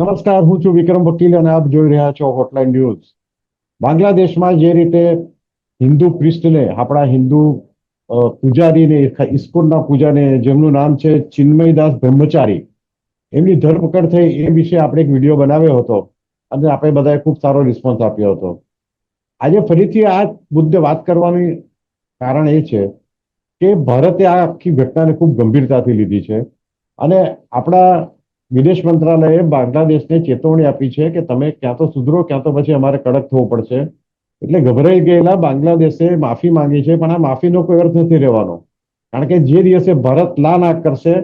નમસ્કાર, હું છું વિક્રમ વકીલ અને આપ જોઈ રહ્યા છો હોટલાઇન ન્યૂઝ. બાંગ્લાદેશમાં જે રીતે હિન્દુ પ્રિસ્ટને, આપણા હિન્દુ પૂજારીને, ઇસ્કોનના પૂજાને, જેમનું નામ છે ચિન્મયદાસ બ્રહ્મચારી, એમની ધરપકડ થઈ એ વિશે આપણે એક વિડીયો બનાવ્યો હતો અને આપણે બધાએ ખૂબ સારો રિસ્પોન્સ આપ્યો હતો. આજે ફરીથી આ મુદ્દે વાત કરવાનું કારણ એ છે કે ભારતે આ આખી ઘટનાને ખૂબ ગંભીરતાથી લીધી છે અને આપણા વિદેશ મંત્રાલયે બાંગ્લાદેશને ચેતવણી આપી છે કે તમે ક્યાં તો સુધરો, ક્યાં તો પછી અમારે કડક થવું પડશે. એટલે ગભરાઈ ગયેલા બાંગ્લાદેશે માફી માંગી છે, પણ આ માફીનો કોઈ અર્થ નથી રહેવાનો. કારણ કે જે દિવસે ભારત લા ના કરશે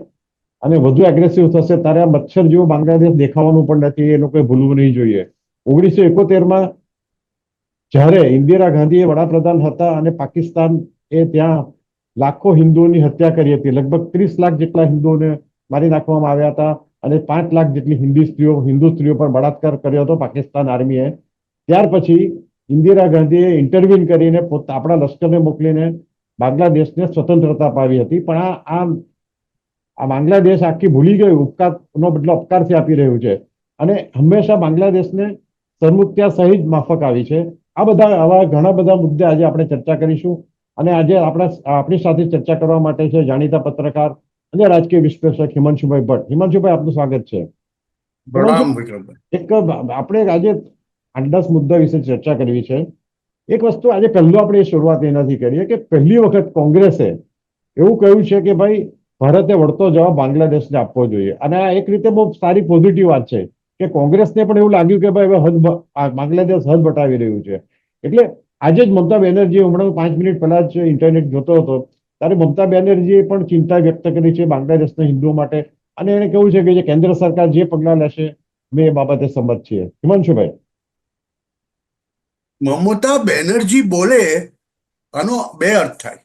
અને વધુ એગ્રેસિવ થશે ત્યારે આ મચ્છર જેવું બાંગ્લાદેશ દેખાવાનું પણ નથી. એ લોકોએ ભૂલવું નહીં જોઈએ. 1971માં જ્યારે ઇન્દિરા ગાંધી વડાપ્રધાન હતા અને પાકિસ્તાન એ ત્યાં લાખો હિન્દુઓની હત્યા કરી હતી, લગભગ 30 લાખ જેટલા હિન્દુઓને મારી નાખવામાં આવ્યા હતા અને 5 લાખ જેટલી હિન્દુ સ્ત્રીઓ પર બળાત્કાર કર્યો હતો પાકિસ્તાન આર્મીએ. ત્યાર પછી ઇન્દિરા ગાંધીએ ઇન્ટરવ્યુ કરીને આપણા લશ્કરને મોકલીને બાંગ્લાદેશને સ્વતંત્રતા પાવી હતી. પણ આ બાંગ્લાદેશ આખી ભૂલી ગયું, ઉપકારનો બદલો અપકારથી આપી રહ્યું છે અને હંમેશા બાંગ્લાદેશને સરમુખત્યા સહિત માફક આવી છે. આવા ઘણા બધા મુદ્દે આજે આપણે ચર્ચા કરીશું અને આજે આપણી સાથે ચર્ચા કરવા માટે છે જાણીતા પત્રકાર અને રાજકીય વિશ્લેષક હિમાંશુભાઈ ભટ્ટ. હિમાંશુભાઈ, આપનું સ્વાગત છે. આપણે આજે 8-10 મુદ્દા વિશે ચર્ચા કરવી છે. એક વસ્તુ આજે પહેલું આપણે શરૂઆત એનાથી કરીએ કે પહેલી વખત કોંગ્રેસે એવું કહ્યું છે કે ભાઈ ભારતે વળતો જવાબ બાંગ્લાદેશને આપવો જોઈએ અને આ એક રીતે બહુ સારી પોઝિટિવ વાત છે કે કોંગ્રેસને પણ એવું લાગ્યું કે ભાઈ હવે બાંગ્લાદેશ હદ બતાવી રહ્યું છે. એટલે આજે જ મમતા બેનર્જીએ, હમણાં 5 મિનિટ પહેલા જ ઇન્ટરનેટ જોતો હતો ત્યારે મમતા બેનર્જીએ પણ ચિંતા વ્યક્ત કરી છે બાંગ્લાદેશના હિન્દુઓ માટે અને એને કહ્યું છે કે જે કેન્દ્ર સરકાર જે પગલાં લેશે અમે એ બાબતે સંમત છીએ. હિમાંશુભાઈ, મમતા બેનર્જી બોલે આનો બે અર્થ થાય.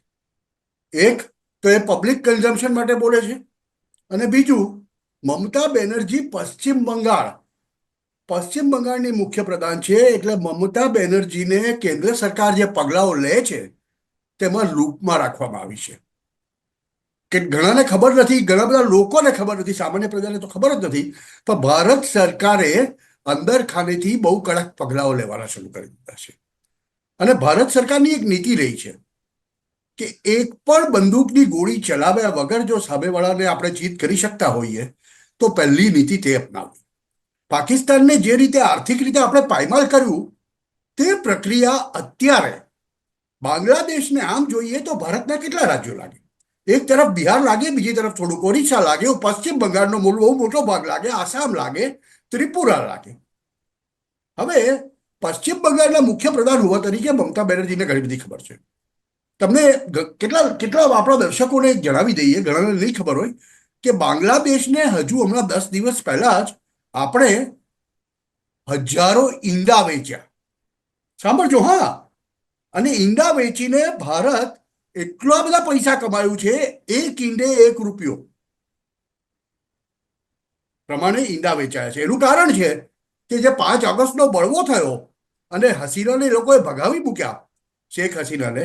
એક તો એ પબ્લિક કન્ઝમ્પશન માટે બોલે છે અને બીજું, મમતા બેનર્જી પશ્ચિમ બંગાળની મુખ્ય પ્રધાન છે એટલે મમતા બેનર્જીને કેન્દ્ર સરકાર જે પગલાઓ લે છે તેમાં લૂપમાં રાખવામાં આવી છે. કે ઘણાને ખબર નથી, ઘણા બધા લોકોને ખબર નથી, સામાન્ય પ્રજાને તો ખબર જ નથી, પણ ભારત સરકારે અંદર ખાનેથી બહુ કડક પગલાઓ લેવાના શરૂ કરી દીધા છે. અને ભારત સરકારની એક નીતિ રહી છે કે એક પણ બંદૂકની ગોળી ચલાવ્યા વગર જો સામેવાળાને આપણે જીત કરી શકતા હોઈએ તો પહેલી નીતિ તે અપનાવી. પાકિસ્તાનને જે રીતે આર્થિક રીતે આપણે પાયમાલ કર્યું તે પ્રક્રિયા અત્યારે બાંગ્લાદેશને આમ જોઈએ તો ભારતના કેટલા રાજ્યો લાગે? એક તરફ બિહાર લાગે, બીજી તરફ થોડુંક ઓરિસ્સા લાગે, પશ્ચિમ બંગાળનો બહુ મોટો ભાગ લાગે, આસામ લાગે, ત્રિપુરા લાગે. હવે પશ્ચિમ બંગાળના મુખ્ય પ્રધાન હોવા તરીકે મમતા બેનર્જીને ઘણી બધી ખબર છે. તમને કેટલા આપણા દર્શકોને જણાવી દઈએ, ઘણાને નહીં ખબર હોય કે બાંગ્લાદેશને હજુ હમણાં 10 દિવસ પહેલા જ આપણે હજારો ઈંડા વેચ્યા. સાંભળજો, હા. અને ઈંડા વેચીને ભારત એટલા બધા પૈસા કમાયું છે, એક ઈંડે 1 રૂપિયો પ્રમાણે ઈંડા વેચાયા છે. એનું કારણ છે કે જે 5 ઓગસ્ટનો બળવો થયો અને હસીનાને લોકોએ ભગાવી મૂક્યા, શેખ હસીનાને,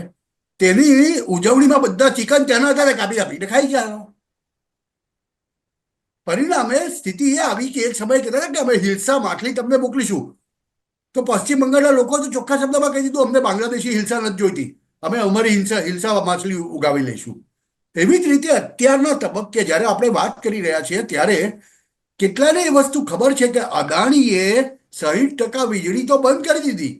તેની ઉજવણીમાં બધા ચિકન તેના હતા કાપી કાપીને ખાઈ ગયા. પરિણામે સ્થિતિ એ આવી કે એક સમય કહેતા હતા કે અમે હિલ્સા માછલી તમને મોકલીશું, તો પશ્ચિમ બંગાળના લોકો તો ચોખ્ખા શબ્દમાં કહી દીધું અમને બાંગ્લાદેશી હિલ્સા નથી જોઈતી, અમે અમારી હિલ્સા માછલી ઉગાવી લઈશું. એવી જ રીતે અત્યારના તબક્કે જ્યારે આપણે વાત કરી રહ્યા છીએ ત્યારે કેટલાને એ વસ્તુ ખબર છે કે અદાણીએ 60% વીજળી તો બંધ કરી દીધી,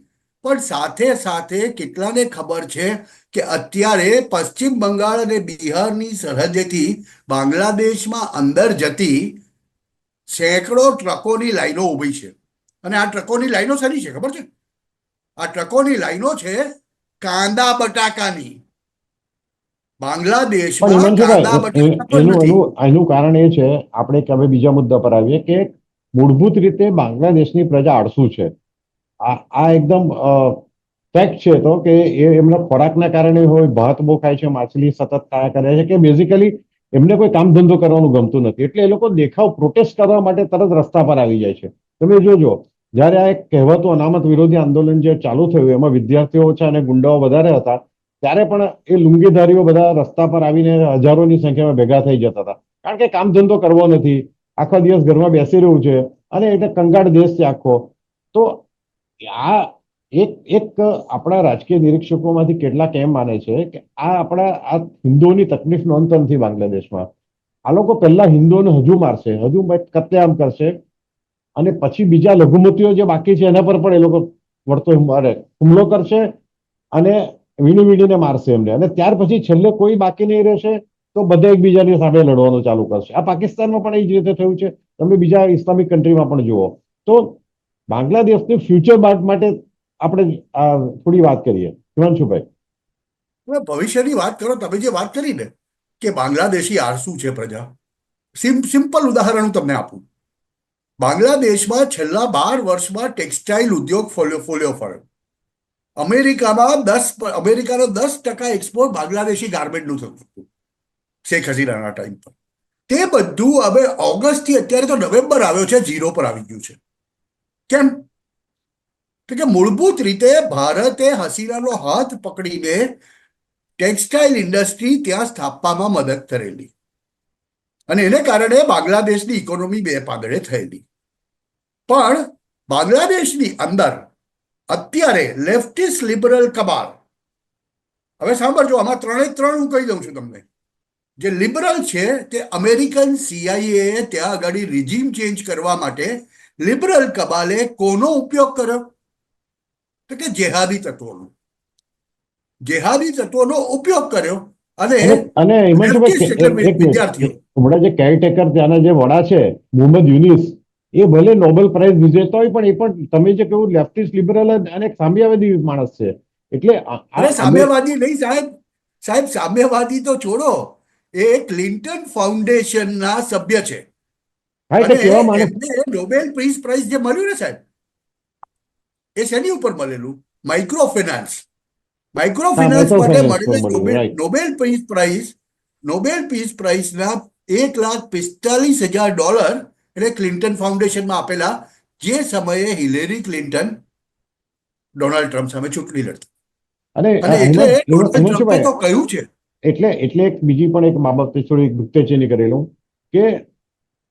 પણ સાથે સાથે કેટલાને ખબર છે કે અત્યારે પશ્ચિમ બંગાળ અને બિહારની સરહદેથી બાંગ્લાદેશમાં અંદર જતી સેંકડો ટ્રકોની લાઈનો ઊભી છે. અને આ ટ્રકોની લાઈનો શેની છે ખબર છે? આ ટ્રકોની લાઈનો છે કાંદા બટાકાની. બાંગ્લાદેશમાં કાંદા બટાકા પણ નથી. એનું કારણ એ છે, આપણે કે હવે બીજા મુદ્દા પર આવીએ કે મૂળભૂત રીતે બાંગ્લાદેશની પ્રજા આળસુ છે. આ એકદમ ફેક્ટ છે તો કે એમના ખોરાકના કારણે હોય, ભાત બહુ ખાય છે, માછલી સતત ખાયા કરે છે, કે બેઝિકલી એમને કોઈ કામ ધંધો કરવાનું ગમતું નથી. એટલે એ લોકો દેખાવ પ્રોટેસ્ટ કરવા માટે તરત રસ્તા પર આવી જાય છે. તમે જોજો, જયારે આ એક કહેવાતું અનામત વિરોધી આંદોલન જે ચાલુ થયું એમાં વિદ્યાર્થીઓ ઓછા અને ગુંડાઓ વધારે હતા, ત્યારે પણ એ લુંગીધારીઓ બધા રસ્તા પર આવીને હજારોની સંખ્યામાં ભેગા થઈ જતા હતા. કારણ કે કામ ધંધો કરવો નથી, આખો દિવસ ઘરમાં બેસી રહ્યું છે અને એટલે કંગાળ દેશ છે આખો. તો આ એક આપણા રાજકીય નિરીક્ષકોમાંથી કેટલાક એમ માને છે કે આ હિન્દુઓની તકલીફનો અંત નથી બાંગ્લાદેશમાં. આ લોકો પહેલા હિન્દુઓને હજુ મારશે, હજુ કત્લેઆમ કરશે અને પછી બીજા લઘુમતીઓ જે બાકી છે એના પર પણ એ લોકો વળતો હુમલો કરશે અને વીણીને મારશે એમને. અને ત્યાર પછી છેલ્લે કોઈ બાકી નહીં રહેશે તો બધા એકબીજાની સામે લડવાનું ચાલુ કરશે. આ પાકિસ્તાનમાં પણ એ જ રીતે થયું છે. તમે બીજા ઇસ્લામિક કન્ટ્રીમાં પણ જુઓ. તો બાંગ્લાદેશની ફ્યુચર માટે આપણે થોડી વાત કરીએ. હિમાંશુભાઈ, હવે ભવિષ્યની વાત કરો, તમે જે વાત કરી ને કે બાંગ્લાદેશી આળસુ છે પ્રજા, સિમ્પલ ઉદાહરણ હું તમને આપું. બાંગ્લાદેશમાં છેલ્લા 12 વર્ષમાં ટેક્સટાઇલ ઉદ્યોગ ફોલ્યો ફળ્યો. અમેરિકાનો 10% એક્સપોર્ટ બાંગ્લાદેશી ગાર્મેન્ટનું થતું હતું શેખ હસીનાના ટાઈમ પર. તે બધું હવે ઓગસ્ટથી અત્યારે તો નવેમ્બર આવ્યો છે, ઝીરો પર આવી ગયું છે. કેમ? કે મૂળભૂત રીતે ભારતે હસીનાનો હાથ પકડીને ટેક્સટાઇલ ઇન્ડસ્ટ્રી ત્યાં સ્થાપવામાં મદદ કરેલી અને એને કારણે બાંગ્લાદેશની ઇકોનોમી બે પાંદડે થયેલી. પણ બાંગ્લાદેશની અંદર અત્યારે લેફ્ટિસ્ટ લિબરલ કબાલ, હવે સાંભળજો, આમાં ત્રણ હું કહી દઉં છું તમને. જે લિબરલ છે તે અમેરિકન CIA ત્યાં આગળ રિજીમ ચેન્જ કરવા માટે લિબરલ કબાલે કોનો ઉપયોગ કર્યો? તો કે જેહાદી તત્વોનો ઉપયોગ કર્યો. અને અને લેફ્ટિસ્ટ એટલે હિમાંશુભાઈ એક વિદ્યાર્થીઓ. મિનિટ, હમણાં જે કેરટેકર ત્યાંના જે વડા છે મોહમ્મદ યુનિસ, એ ભલે નોબેલ પ્રાઇઝ વિજેતા હોય પણ એ પણ તમે જે કહ્યું લેફ્ટિસ્ટ લિબરલ અને એક સામ્યવાદી માણસ છે. એટલે અરે સામ્યવાદી નહીં સાહેબ, સામ્યવાદી તો છોડો, એ ક્લિન્ટન ફાઉન્ડેશનના સભ્ય છે. હા, એટલે અને કેવા માણસ. એમને નોબેલ પીસ પ્રાઇઝ જે મળ્યું ને સાહેબ, એ શેની ઉપર મળેલું? માઇક્રો ફિનાન્સ હા, માટે માઇક્રોફાઇનાન્સ પર મળેલા મળેલું, રાઈટ. નોબેલ પીસ પ્રાઇઝના $1,45,000 એટલે ક્લિન્ટન ફાઉન્ડેશનમાં આપેલા, જે સમયે હિલેરી ક્લિન્ટન ડોનાલ્ડ ટ્રમ્પ સામે ચૂંટણી લડતી. અને અને એટલે ડોનાલ્ડ ટ્રમ્પે હિમાંશુભાઈ, તો કહ્યું છે. એટલે એક બીજી પણ એક બાબત થોડી ગુપ્તચરની કરેલું કે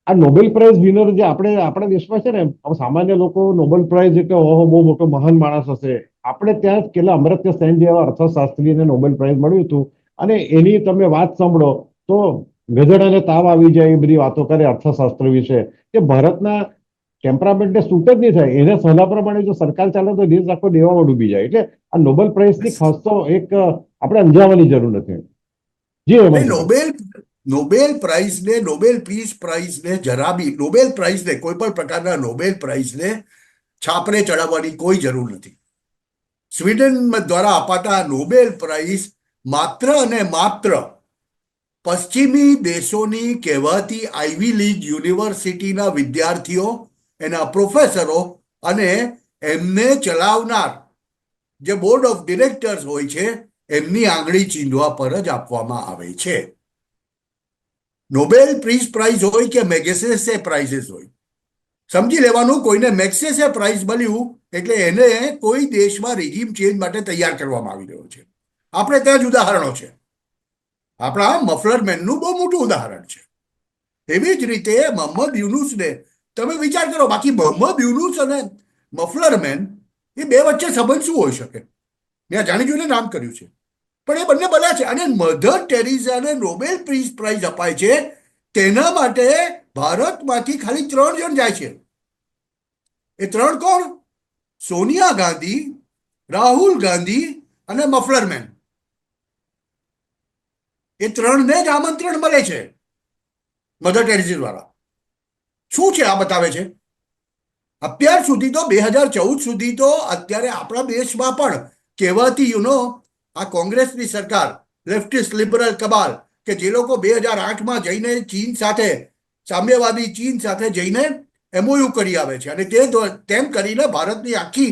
આ નોબેલ પ્રાઇઝ વિનર જે આપણા દેશમાં છે ને, સામાન્ય લોકો નોબેલ પ્રાઇઝ એટલે ઓહો બહુ મોટો મહાન માણસ હશે. આપણે ત્યાં કેટલા અમર્ત્ય સેન જેવા અર્થશાસ્ત્રીને નોબેલ પ્રાઇઝ મળ્યું હતું. અને એની તમે વાત સાંભળો તો ગધેડાને તાવ આવી જાય એ બધી વાતો કરે અર્થશાસ્ત્ર વિશે, કે ભારતના ટેમ્પરામેન્ટને સૂટ જ નહીં થાય. એને સલાહ પ્રમાણે જો સરકાર ચાલે તો દેશ આખો દેવામાં ડૂબી જાય. એટલે આ નોબેલ પ્રાઇઝની ખાસ તો એક આપણે અંજાવાની જરૂર નથી. જી હેમાંશુભાઈ. નોબેલ પીસ પ્રાઇઝને જરા બી નોબેલ પ્રાઇઝને કોઈ પણ પ્રકારના નોબેલ પ્રાઇઝને છાપરે ચડાવવાની કોઈ જરૂર નથી. સ્વીડન દ્વારા અપાતા નોબેલ પ્રાઇઝ માત્ર અને માત્ર પશ્ચિમી દેશોની કહેવાતી આઈવી લીગ યુનિવર્સિટીના વિદ્યાર્થીઓ, એના પ્રોફેસરો અને એમને ચલાવનાર જે બોર્ડ ઓફ ડિરેક્ટર્સ હોય છે એમની આંગળી ચીંધવા પર જ આપવામાં આવે છે. નોબેલ પીસ પ્રાઇઝ હોય કે મેગસેસે પ્રાઇઝેસ હોય, સમજી લેવાનું, કોઈને મેગ્સેસે પ્રાઇઝ મળ્યું એટલે એને કોઈ દેશમાં રિજીમ ચેન્જ માટે તૈયાર કરવામાં આવી રહ્યો છે. આપણે ત્યાં જ ઉદાહરણો છે. આપણા મફલરમેનનું બહુ મોટું ઉદાહરણ છે. એવી જ રીતે મોહમ્મદ યુનુસને તમે વિચાર કરો. બાકી મોહમ્મદ યુનુસ અને મફલરમેન એ બે વચ્ચે સંબંધ શું હોઈ શકે? મેં જાણી જોઈને નામ કર્યું છે, પણ એ બંને બન્યા છે. અને મધર ટેરેસાને નોબેલ પીસ પ્રાઇઝ અપાય છે, તેના માટે ભારતમાંથી ખાલી 3 જણ જાય છે. એ 3 કોણ? સોનિયા ગાંધી, રાહુલ ગાંધી અને મફલરમેન. એ 3ને જ આમંત્રણ મળે છે મધર ટેરેસા દ્વારા. શું છે આ બતાવે છે? અત્યાર સુધી તો 2014 સુધી તો અત્યારે આપણા દેશમાં પણ કહેવાતી આ કોંગ્રેસની સરકાર, લેફ્ટિસ્ટ લિબરલ કબાલ, કે જે લોકો 2008માં જઈને ચીન સાથે, સામ્યવાદી ચીન સાથે જઈને MOU કરી આવે છે અને તેમ કરીને ભારતની આખી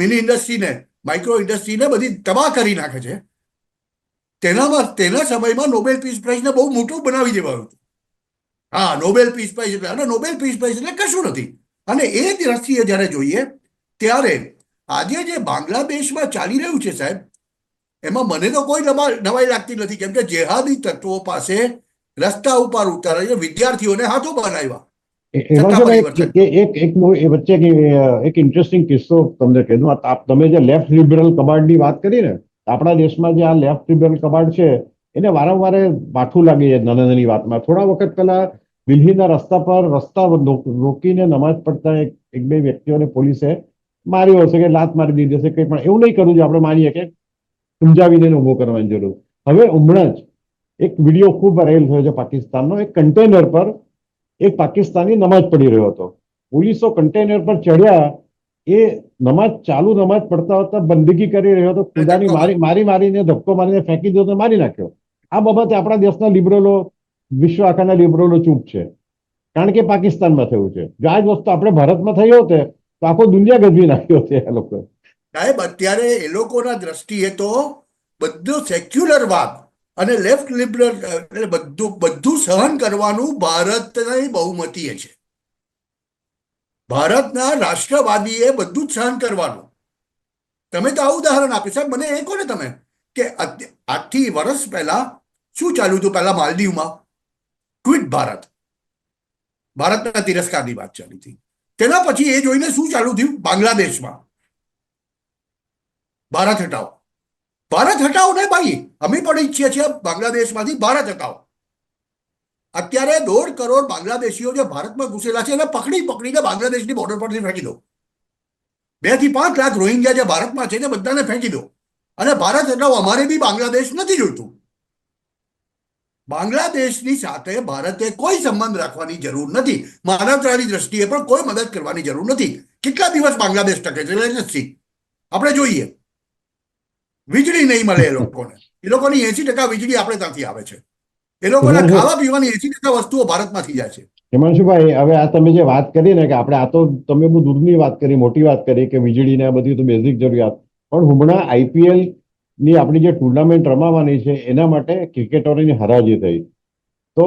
મિની ઇન્ડસ્ટ્રીને, માઇક્રો ઇન્ડસ્ટ્રીને બધી તબાહ કરી નાખે છે. તેના સમયમાં નોબેલ પીસ પ્રાઇઝને બહુ મોટું બનાવી દેવાયું હતું. હા, નોબેલ પીસ પ્રાઇઝ એટલે, અને નોબેલ પીસ પ્રાઇઝ એટલે કશું નથી. અને એ દ્રષ્ટિએ જ્યારે જોઈએ ત્યારે આજે જે બાંગ્લાદેશમાં ચાલી રહ્યું છે સાહેબ, એમાં મને તો કોઈ નવાઈ લાગતી નથી. કેમ કે જેહાદી તત્વો પાસે રસ્તા ઉપર ઉતારીને વિદ્યાર્થીઓને હાથો બનાવ્યા એમાં સત્તા છે ને પરિવર્તન. એ વચ્ચે એક ઇન્ટરેસ્ટિંગ કિસ્સો તમને કહી દઉં. તમે જે લેફ્ટ લિબરલ કબાડની વાત કરી ને, આપણા દેશમાં જે આ લેફ્ટ લિબરલ કબાડ છે એને વારંવાર માઠું લાગે છે નાની નાની વાતમાં. થોડા વખત પહેલા દિલ્હીના રસ્તા પર રોકીને નમાજ પડતા એક બે વ્યક્તિઓને પોલીસે માર્યો હશે કે લાત મારી દીધી હશે, કંઈ પણ એવું નહીં કરવું. આપણે માનીએ કે સમજાવીને ઉભો કરવાની જરૂર. હવે હમણાં જ એક વિડીયો ખૂબ વાયરલ થયો છે પાકિસ્તાનનો. એક કન્ટેનર પર એક પાકિસ્તાની નમાજ પડી રહ્યો હતો. પોલીસો કન્ટેનર પર ચડ્યા, એ ચાલુ નમાજ પડતા હતા, બંદગી કરી રહ્યો હતો, ખુદાની મારીને ધક્કો મારીને ફેંકી દીધો, મારી નાખ્યો. આ બાબતે આપણા દેશના લિબરલો, વિશ્વ આખાના લિબરલો ચૂપ છે, કારણ કે પાકિસ્તાનમાં થયું છે. જો આ જ વસ્તુ આપણે ભારતમાં થઈ હોત તો આખો દુનિયા ગજવી નાખ્યો છે આ લોકો. સાહેબ, અત્યારે એ લોકોના દ્રષ્ટિએ તો બધું સેક્યુલર વાત અને લેફ્ટ લિબરલ એટલે બધું સહન કરવાનું ભારતની બહુમતીએ છે. ભારતના રાષ્ટ્રવાદીએ બધું જ સહન કરવાનું. તમે તો આવું ઉદાહરણ આપ્યું. સાહેબ, મને એ કહો ને તમે કે આજથી વર્ષ પહેલા શું ચાલ્યું હતું? પહેલા માલદીવમાં ક્વિટ ભારત, ભારતના તિરસ્કારની વાત ચાલી હતી. તેના પછી એ જોઈને શું ચાલુ થયું? બાંગ્લાદેશમાં ભારત હટાવો. ભારત હટાવો ને ભાઈ, અમે પણ ઈચ્છીએ છીએ બાંગ્લાદેશમાંથી ભારત હટાવો. અત્યારે 1.5 કરોડ બાંગ્લાદેશીઓ જે ભારતમાં ઘૂસેલા છે એને પકડીને બાંગ્લાદેશની બોર્ડર પરથી ફેંકી દો. 2 થી 5 લાખ રોહિંગ્યા જે ભારતમાં છે એને બધાને ફેંકી દો અને ભારત હટાવો. અમારે બી બાંગ્લાદેશ નથી જોઈતું. બાંગ્લાદેશની સાથે ભારતે કોઈ સંબંધ રાખવાની જરૂર નથી. માનવતાની દ્રષ્ટિએ પણ કોઈ મદદ કરવાની જરૂર નથી. કેટલા દિવસ બાંગ્લાદેશ ટકે છે નથી આપણે જોઈએ. વીજળી નહીં મળે એ લોકોને. એ લોકોની 80% વીજળી આપણે ત્યાંથી આવે છે. એ લોકોના ખાવા પીવાની 80% વસ્તુઓ ભારતમાંથી જાય છે. હિમાંશુભાઈ, હવે આ તમે જે વાત કરી ને કે આપણે, આ તો તમે બહુ દૂરની વાત કરી, મોટી વાત કરી કે વીજળી ને આ બધી તો બેઝિક જરૂરિયાત, પણ હમણાં આઈપીએલ ની આપણી જે ટુર્નામેન્ટ રમાવાની છે એના માટે ક્રિકેટરોની હરાજી થઈ. તો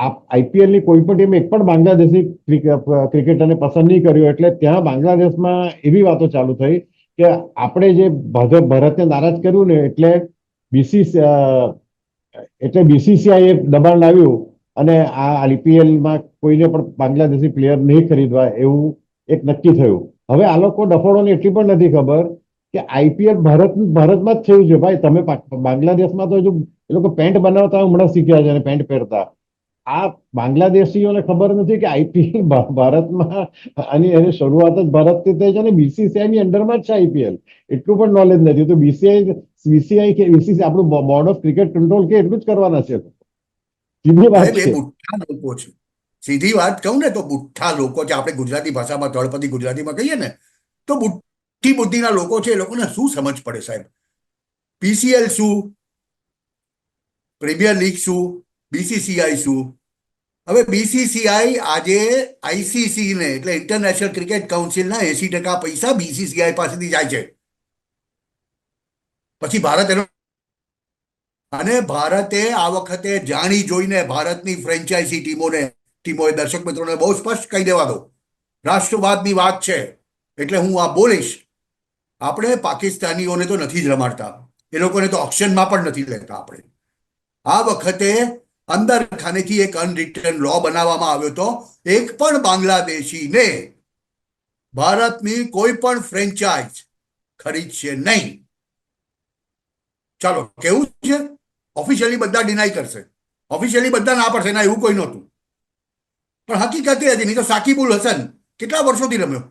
આઈપીએલ ની કોઈ પણ ટીમ એક પણ બાંગ્લાદેશી ક્રિકેટરને પસંદ નહીં કર્યો, એટલે ત્યાં બાંગ્લાદેશમાં એવી વાતો ચાલુ થઈ કે આપણે જે ભારતને નારાજ કર્યું ને, એટલે બીસીસીઆઈ દબાણ લાવ્યું અને આ આઈપીએલમાં કોઈને પણ બાંગ્લાદેશી પ્લેયર નહીં ખરીદવા એવું એક નક્કી થયું. હવે આ લોકો ડફોડોને એટલી પણ નથી ખબર કે આઈપીએલ ભારતમાં જ થયું છે ભાઈ. તમે બાંગ્લાદેશમાં તો હજુ એ લોકો પેન્ટ બનાવતા હમણાં શીખ્યા છે અને પેન્ટ પહેરતા. આ બાંગ્લાદેશીઓને ખબર નથી કે આઈપીએલ ભારતમાં એની શરૂઆત જ ભારતથી થઈ છે અને બીસીસીઆઈ ની અંડરમાં જ છે આઈપીએલ. એટલું પણ નોલેજ નથી. તો બીસીસીઆઈ આપણું બોર્ડ ઓફ ક્રિકેટ કંટ્રોલ કે એટલું જ કરવાના છે. સીધી વાત સાહેબ, એ છે. બુઠ્ઠા લોકો છે. સીધી વાત કહું ને તો બુઠ્ઠા લોકો છે. આપણે ગુજરાતી ભાષામાં તળપદી ગુજરાતીમાં કહીએ ને તો બુઠ્ઠી બુદ્ધિના લોકો છે. એ લોકોને શું સમજ પડે સાહેબ? પીસીએલ શું, પ્રીમિયર લીગ શું, બીસીસીઆઈ શું? હવે બીસીસીઆઈ આજે આઈસીસી ને એટલે ઇન્ટરનેશનલ ક્રિકેટ કાઉન્સિલના 80% પૈસા બીસીસીઆઈ પાસેથી જાય છે. પછી ભારત એનો અને ભારતે આ વખતે જાણી જોઈને ભારતની ફ્રેન્ચાઇઝી ટીમોએ દર્શક મિત્રોને બહુ સ્પષ્ટ કહી દેવા દો, રાષ્ટ્રવાદની વાત છે એટલે હું આ બોલીશ. આપણે પાકિસ્તાનીઓને તો નથી જ રમાડતા, એ લોકોને તો ઓપ્શનમાં પણ નથી લેતા. આપણે આ વખતે અંદર ખાનેથી એક અનરિટન લો બનાવવામાં આવ્યો હતો. એક પણ બાંગ્લાદેશીને ભારતની કોઈ પણ ફ્રેન્ચાઇઝ ખરીદશે નહીં. ચાલો, કેવું છે? ઓફિશિયલી બધા ડિનાય કરશે, ઓફિશિયલી બધા ના પડશે, ના એવું કોઈ નહોતું. પણ હકીકત એ હતી. નહીં તો સાકિબુલ હસન કેટલા વર્ષોથી રમ્યો,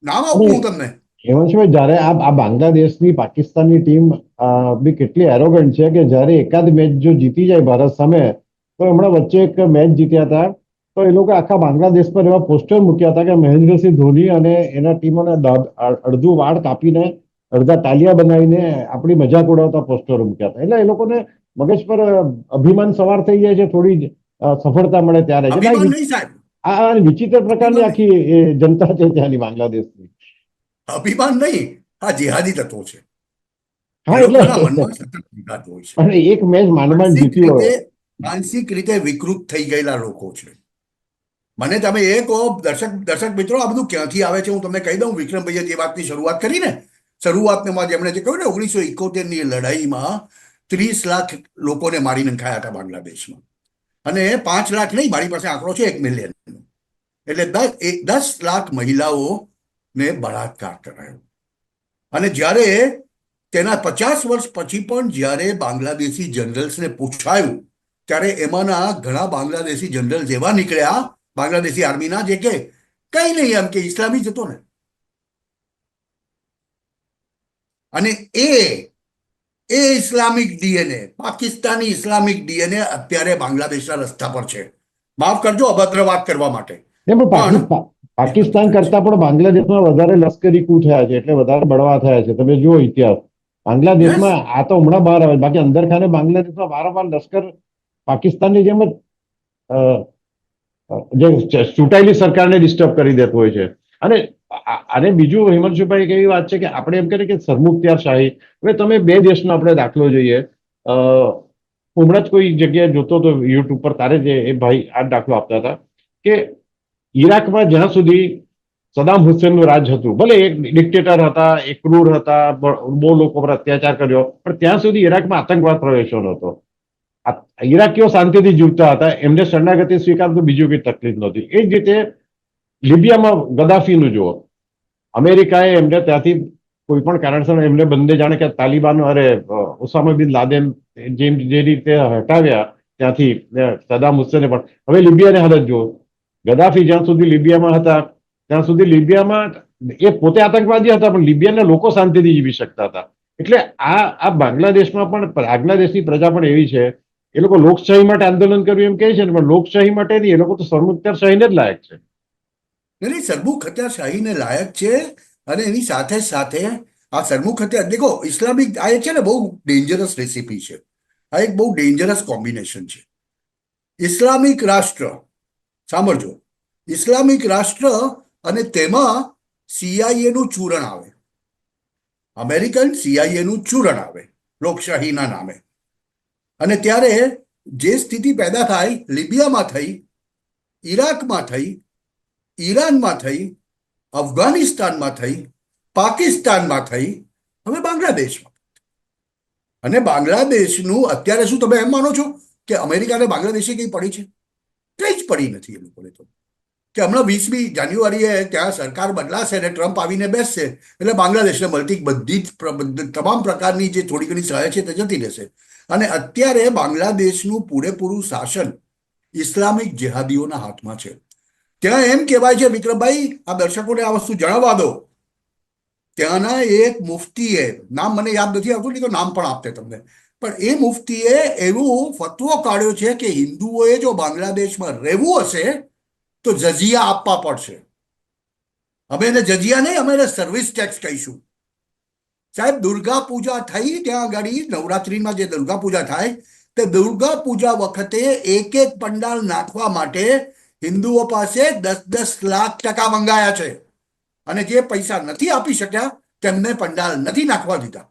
નામ આપું હું તમને. હેમંતભાઈ, જયારે આ બાંગ્લાદેશની પાકિસ્તાનની ટીમ બી કેટલી એરોગન્ટ છે કે જયારે એકાદ મેચ જો જીતી જાય ભારત સામે, તો હમણાં વચ્ચે એક મેચ જીત્યા હતા તો એ લોકો આખા બાંગ્લાદેશ પર એવા પોસ્ટર મૂક્યા હતા કે મહેન્દ્રસિંહ ધોની અને એના ટીમોને અડધું વાળ કાપીને અડધા તાલિયા બનાવીને આપણી મજાક ઉડાવતા પોસ્ટરો મૂક્યા હતા. એટલે એ લોકોને મગજ પર અભિમાન સવાર થઈ જાય છે, થોડી સફળતા મળે ત્યારે. અભિમાન નહીં સાહેબ, આ વિચિત્ર પ્રકારની આખી જનતા છે ત્યાંની બાંગ્લાદેશની. અભિમાન નહીં, આ જેહાદી તત્વો છે. હા, એ લોકોના એટલે મનમાં સતત વિઘાત હોય છે. અને એક મેચ માંડ જીત્યું હોય. માનસિક રીતે વિકૃત થઈ ગયેલા લોકો છે. મને તમે એ કહો, દર્શક મિત્રો, આ બધું ક્યાંથી આવે છે હું તમને કહી દઉં. વિક્રમભાઈએ જે વાતની શરૂઆત કરી ને, શરૂઆતમાં જેમણે જે કહ્યું ને 1971 ની લડાઈમાં 30 લાખ લોકોને મારી નખાયા હતા બાંગ્લાદેશમાં. અને 5 લાખ નહીં, મારી પાસે આંકડો છે 1 મિલિયન. એટલે 10 લાખ મહિલાઓને બળાત્કાર કરાયો. અને જ્યારે તેના 50 વર્ષ પછી પણ જ્યારે બાંગ્લાદેશી જનરલ્સને પૂછાયું ત્યારે એમાંના ઘણા બાંગ્લાદેશી જનરલ્સ એવા નીકળ્યા બાંગ્લાદેશી આર્મીના, જે કે કઈ નહીં, એમ કે ઇસ્લામી જ હતો ને. અને એ Islamic DNA, Pakistani Islamic DNA અત્યારે બાંગ્લાદેશના રસ્તા પર છે. માફ કરજો અભદ્ર વાત કરવા માટે, પણ પાકિસ્તાન કરતા પણ બાંગ્લાદેશમાં વધારે લશ્કરી કૂ થયા છે, એટલે વધારે બળવા થયા છે. તમે જુઓ ઇતિહાસ, બાંગ્લાદેશમાં આ તો હમણાં બહાર આવે, બાકી અંદર ખાને બાંગ્લાદેશમાં વારંવાર લશ્કર પાકિસ્તાનની જેમ જ જે ચૂંટાયેલી સરકારને ડિસ્ટર્બ કરી દેતો હોય છે. અને બીજું હિમાંશુભાઈ એક એવી વાત છે કે આપણે એમ કરીએ કે સરમુખત્યારશાહી, હવે તમે બે દેશનો આપણે દાખલો જોઈએ. હમણાં જ કોઈ જગ્યાએ જોતો હતો યુટ્યુબ પર, તારે જે એ ભાઈ આ દાખલો આપતા હતા કે ઈરાકમાં જ્યાં સુધી સદામ હુસેનનું રાજ હતું, ભલે એક ડિક્ટેટર હતા, એક ક્રૂર હતા, બહુ લોકો પર અત્યાચાર કર્યો, પણ ત્યાં સુધી ઈરાકમાં આતંકવાદ પ્રવેશ્યો નહોતો. ઈરાકીઓ શાંતિથી જીવતા હતા, એમને શરણાગતિ સ્વીકારતું બીજું કઈ તકલીફ નહોતી. એ જ રીતે લિબિયામાં ગદાફીનું જુઓ, અમેરિકાએ એમને ત્યાંથી કોઈ પણ કારણસર એમને બંને જાણે કે તાલિબાન ઓસામા બિન લાદેન જે રીતે હટાવ્યા ત્યાંથી સદામ હુસેને પણ. હવે લિબિયાની હાલત જુઓ, ગદાફી જ્યાં સુધી લિબિયામાં હતા ત્યાં સુધી લિબિયામાં એ પોતે આતંકવાદી હતા, પણ લિબિયાના લોકો શાંતિથી જીવી શકતા હતા. એટલે આ બાંગ્લાદેશમાં પણ બાંગ્લાદેશની પ્રજા પણ એવી છે, એ લોકો લોકશાહી માટે આંદોલન કર્યું એમ કહે છે ને, પણ લોકશાહી માટે નહીં, એ લોકો તો સરમુખત્યારશાહીને જ લાયક છે. નહીં, સરમુખત્યારશાહીને લાયક છે. અને એની સાથે સાથે આ સરમુખત્યાર, દેખો ઇસ્લામિક, આ એક છે ને બહુ ડેન્જરસ રેસીપી છે, આ એક બહુ ડેન્જરસ કોમ્બિનેશન છે. ઇસ્લામિક રાષ્ટ્ર, સાંભળજો, ઇસ્લામિક રાષ્ટ્ર અને તેમાં CIA નું ચૂરણ આવે, અમેરિકન CIA નું ચૂરણ આવે લોકશાહીના નામે. અને ત્યારે જે સ્થિતિ પેદા થાય, લિબિયામાં થઈ, ઈરાકમાં થઈ, ઈરાનમાં થઈ, અફઘાનિસ્તાનમાં થઈ, પાકિસ્તાનમાં થઈ, હવે બાંગ્લાદેશમાં. અને બાંગ્લાદેશનું અત્યારે શું તમે એમ માનો છો કે અમેરિકાને બાંગ્લાદેશી કઈ પડી છે? કઈ જ પડી નથી એ લોકોને. તો કે હમણાં 20મી જાન્યુઆરીએ ત્યાં સરકાર બદલાશે અને ટ્રમ્પ આવીને બેસશે એટલે બાંગ્લાદેશને મળતી બધી જ તમામ પ્રકારની જે થોડી ઘણી સહાય છે તે જતી રહેશે. અને અત્યારે બાંગ્લાદેશનું પૂરેપૂરું શાસન ઇસ્લામિક જેહાદીઓના હાથમાં છે. ત્યાં એમ કહેવાય છે, વિક્રમભાઈ, આ દર્શકોને આ વસ્તુ જણાવવા દો, ત્યાંના એક મુફ્તીએ, નામ મને યાદ નથી આવતું, નહીં તો નામ પણ આપતે તમને, પણ એ મુફ્તીએ એવું ફતવો કાઢ્યો છે કે હિન્દુઓએ જો બાંગ્લાદેશમાં રહેવું હશે તો જઝિયા આપવા પડશે. અમે એને જઝિયા નહીં, અમે એને સર્વિસ ટેક્સ કહીશું. સાહેબ, દુર્ગા પૂજા થઈ ત્યાં આગળ, નવરાત્રિમાં જે દુર્ગા પૂજા થાય તે દુર્ગા પૂજા વખતે એક પંડાલ નાખવા માટે હિન્દુઓ પાસે 10-10 લાખ ટકા મંગાયા છે. અને જે પૈસા નથી આપી શક્યા તેમને પંડાલ નથી નાખવા દીધા.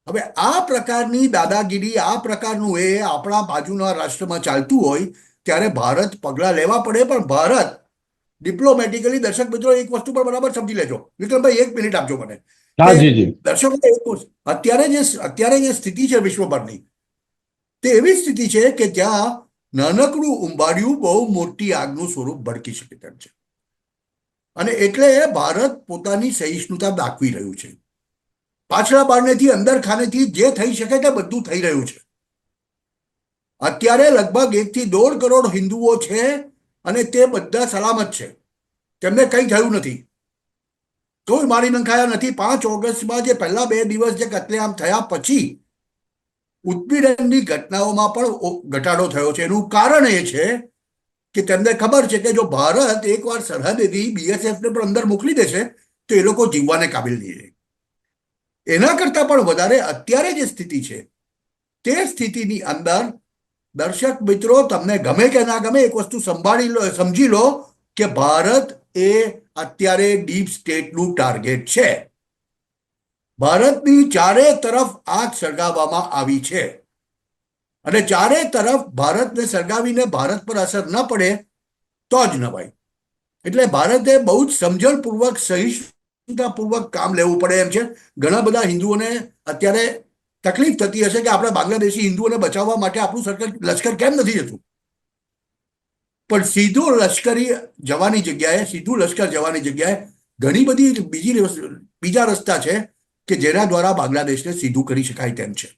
હવે આ પ્રકારની દાદાગીરી, આ પ્રકારનું એ આપણા બાજુના રાષ્ટ્રમાં ચાલતું હોય ત્યારે ભારત પગલાં લેવા પડે. પણ ભારત ડિપ્લોમેટિકલી, દર્શક મિત્રો એક વસ્તુ પર બરાબર સમજી લેજો, વિક્રમભાઈ 1 મિનિટ આપજો મને. દર્શકો, અત્યારે જે સ્થિતિ છે વિશ્વભરની, તે એવી સ્થિતિ છે કે જ્યાં નાનકડું ઉંબાડિયું બહુ મોટી આગનું સ્વરૂપ ભડકી શકે તેમ છે. અને એટલે ભારત પોતાની સહિષ્ણુતા દાખવી રહ્યું છે. પાછલા બારણેથી અંદર ખાનેથી જે થઈ શકે તે બધું થઈ રહ્યું છે. અત્યારે લગભગ 1 થી 1.5 કરોડ હિન્દુઓ છે અને તે બધા સલામત છે, તેમને કંઈ થયું નથી, કોઈ મારી નંખાયા નથી. 5 ઓગસ્ટમાં જે પહેલા 2 દિવસ જે કતલેઆમ થયા પછી ઉત્પીડનની ઘટનાઓમાં પણ ઘટાડો થયો છે. એનું કારણ એ છે કે તેમને ખબર છે કે જો ભારત એકવાર સરહદેથી BSFને પણ અંદર મોકલી દેશે તો એ લોકો જીવવાને કાબિલ નહીં રહે. એના કરતાં પણ વધારે અત્યારે જે સ્થિતિ છે તે સ્થિતિની અંદર, દર્શક મિત્રો, તમને ગમે કે ના ગમે, એક વસ્તુ સમજી લો કે ભારત એ અત્યારે ડીપ સ્ટેટનું ટાર્ગેટ છે. ભારતની ચારે તરફ આગ સળગાવવામાં આવી છે અને ચારે તરફ ભારતને સળગાવીને ભારત પર અસર ન પડે તો જ ન ભાઈ. એટલે ભારતે બહુ જ સમજણપૂર્વક, સહિષ્ણુતાપૂર્વક કામ લેવું પડે એમ છે. ઘણા બધા હિન્દુઓને અત્યારે તકલીફ થતી હશે કે આપણા બાંગ્લાદેશી હિન્દુઓને બચાવવા માટે આપણું સરકાર લશ્કર કેમ નથી જતું, પણ સીધું લશ્કર જવાની જગ્યાએ ઘણી બધી બીજા રસ્તા છે કે જેના દ્વારા બાંગ્લાદેશને સીધું કરી શકાય તેમ છે.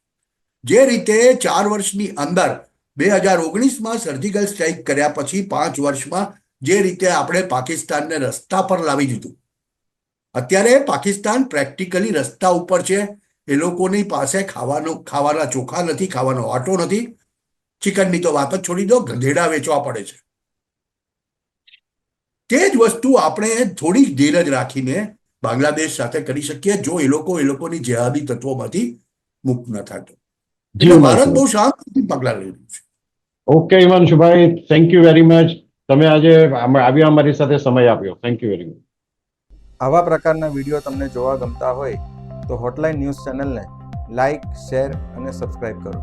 જે રીતે 4 વર્ષની અંદર 2019માં સર્જિકલ સ્ટ્રાઇક કર્યા પછી 5 વર્ષમાં જે રીતે આપણે પાકિસ્તાનને રસ્તા પર લાવી દીધું, અત્યારે પાકિસ્તાન પ્રેક્ટિકલી રસ્તા ઉપર છે. એ લોકોની પાસે ખાવાના ચોખા નથી, ખાવાનો આટો નથી, ચિકનની તો વાત જ છોડી દો, ગધેડા વેચવા પડે છે. તે જ વસ્તુ આપણે થોડી ધીરજ રાખીને બાંગ્લાદેશ સાથે કરી શકીએ જો એ લોકોની જેહાદી તત્વોમાંથી મુક્ત ન થતો. એટલે ભારત બહુ શાંતિથી પગલાં લઈ રહ્યું છે. Okay Himanshubhai, thank you very much. તમે આજે આવ્યા અમારી સાથે સમય આપ્યો. Thank you very much. આવા પ્રકારના વિડીયો તમને જોવા ગમતા હોય તો હોટલાઇન ન્યૂઝ ચેનલને લાઇક, શેર અને સબસ્ક્રાઇબ કરો.